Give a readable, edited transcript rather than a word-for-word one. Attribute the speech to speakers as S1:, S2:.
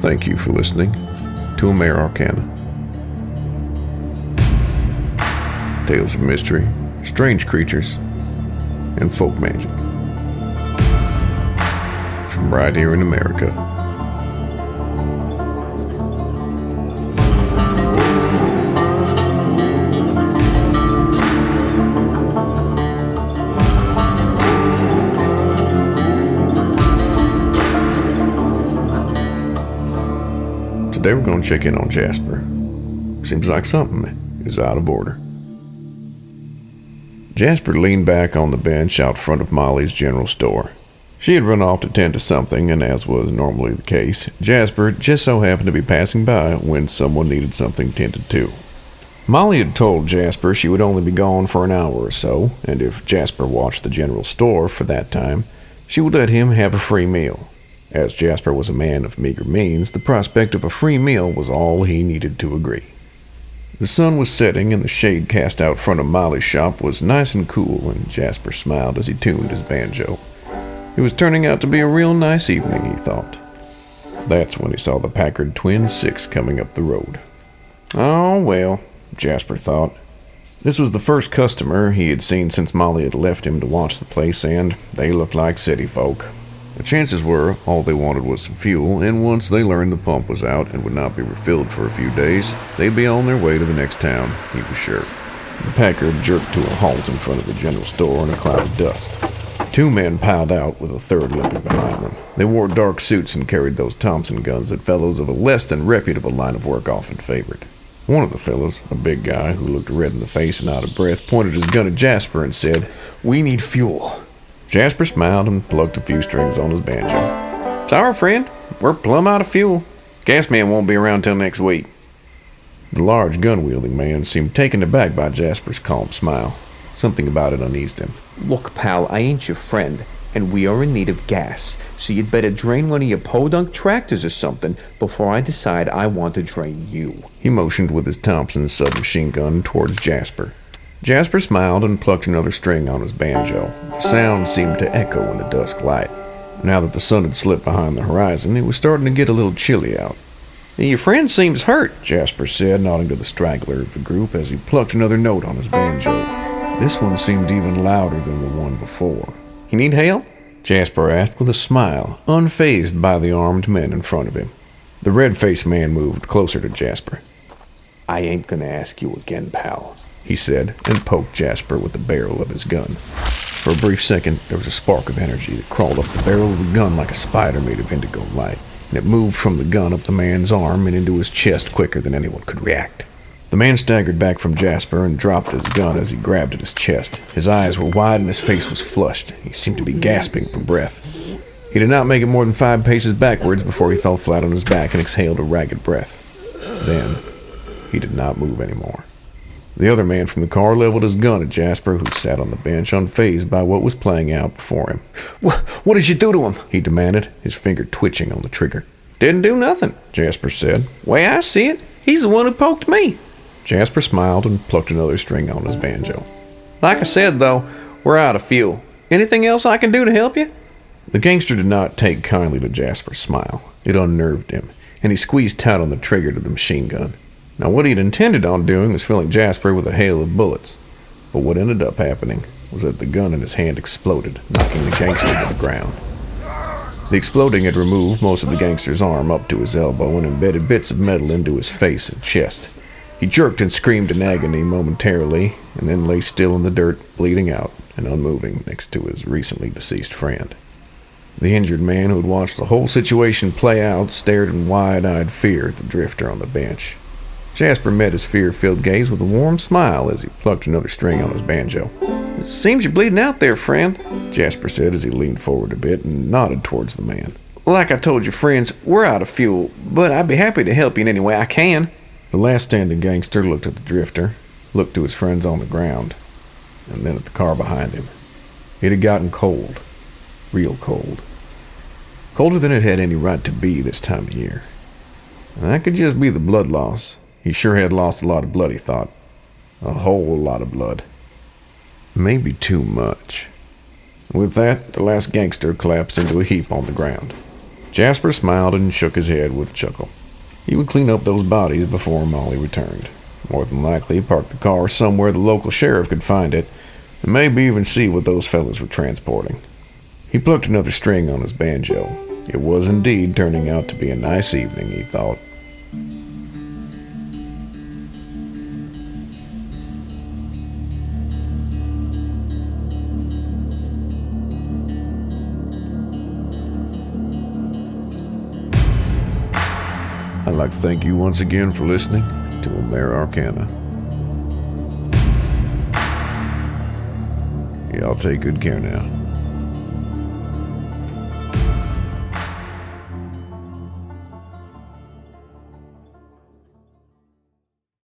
S1: Thank you for listening to Amare Arcana. Tales of mystery, strange creatures, and folk magic. From right here in America. Today we're going to check in on Jasper. Seems like something is out of order. Jasper leaned back on the bench out front of Molly's general store. She had run off to tend to something, and as was normally the case, Jasper just so happened to be passing by when someone needed something tended to. Molly had told Jasper she would only be gone for an hour or so, and if Jasper watched the general store for that time, she would let him have a free meal. As Jasper was a man of meager means, the prospect of a free meal was all he needed to agree. The sun was setting, and the shade cast out front of Molly's shop was nice and cool, and Jasper smiled as he tuned his banjo. It was turning out to be a real nice evening, he thought. That's when he saw the Packard Twin 6 coming up the road. Oh, well, Jasper thought. This was the first customer he had seen since Molly had left him to watch the place, and they looked like city folk. The chances were all they wanted was some fuel, and once they learned the pump was out and would not be refilled for a few days, they'd be on their way to the next town, he was sure. The Packard jerked to a halt in front of the general store in a cloud of dust. Two men piled out with a third limping behind them. They wore dark suits and carried those Thompson guns that fellows of a less than reputable line of work often favored. One of the fellows, a big guy who looked red in the face and out of breath, pointed his gun at Jasper and said, "We need fuel." Jasper smiled and plucked a few strings on his banjo. "Sorry, friend, we're plumb out of fuel. Gas man won't be around till next week." The large gun-wielding man seemed taken aback by Jasper's calm smile. Something about it uneased him.
S2: "Look, pal, I ain't your friend, and we are in need of gas, so you'd better drain one of your podunk tractors or something before I decide I want to drain you."
S1: He motioned with his Thompson submachine gun towards Jasper. Jasper smiled and plucked another string on his banjo. The sound seemed to echo in the dusk light. Now that the sun had slipped behind the horizon, it was starting to get a little chilly out. "Your friend seems hurt," Jasper said, nodding to the straggler of the group as he plucked another note on his banjo. This one seemed even louder than the one before. "You need help?" Jasper asked with a smile, unfazed by the armed men in front of him. The red-faced man moved closer to Jasper.
S2: "I ain't gonna ask you again, pal,"
S1: he said, and poked Jasper with the barrel of his gun. For a brief second, there was a spark of energy that crawled up the barrel of the gun like a spider made of indigo light, and it moved from the gun up the man's arm and into his chest quicker than anyone could react. The man staggered back from Jasper and dropped his gun as he grabbed at his chest. His eyes were wide and his face was flushed. He seemed to be gasping for breath. He did not make it more than 5 paces backwards before he fell flat on his back and exhaled a ragged breath. Then, he did not move anymore. The other man from the car leveled his gun at Jasper, who sat on the bench, unfazed by what was playing out before him.
S2: What did you do to him?"
S1: he demanded, his finger twitching on the trigger.
S2: "Didn't do nothing," Jasper said. "Way I see it, he's the one who poked me."
S1: Jasper smiled and plucked another string on his banjo.
S2: "Like I said, though, we're out of fuel. Anything else I can do to help you?"
S1: The gangster did not take kindly to Jasper's smile. It unnerved him, and he squeezed tight on the trigger to the machine gun. Now, what he had intended on doing was filling Jasper with a hail of bullets. But what ended up happening was that the gun in his hand exploded, knocking the gangster to the ground. The exploding had removed most of the gangster's arm up to his elbow and embedded bits of metal into his face and chest. He jerked and screamed in agony momentarily, and then lay still in the dirt, bleeding out and unmoving next to his recently deceased friend. The injured man, who had watched the whole situation play out, stared in wide-eyed fear at the drifter on the bench. Jasper met his fear-filled gaze with a warm smile as he plucked another string on his banjo.
S2: "Seems you're bleeding out there, friend,"
S1: Jasper said as he leaned forward a bit and nodded towards the man.
S2: "Like I told your friends, we're out of fuel, but I'd be happy to help you in any way I can."
S1: The last standing gangster looked at the drifter, looked to his friends on the ground, and then at the car behind him. It had gotten cold. Real cold. Colder than it had any right to be this time of year. And that could just be the blood loss. He sure had lost a lot of blood, he thought. A whole lot of blood. Maybe too much. With that, the last gangster collapsed into a heap on the ground. Jasper smiled and shook his head with a chuckle. He would clean up those bodies before Molly returned. More than likely park the car somewhere the local sheriff could find it, and maybe even see what those fellas were transporting. He plucked another string on his banjo. It was indeed turning out to be a nice evening, he thought. I'd like to thank you once again for listening to Amera Arcana. Y'all take good care now.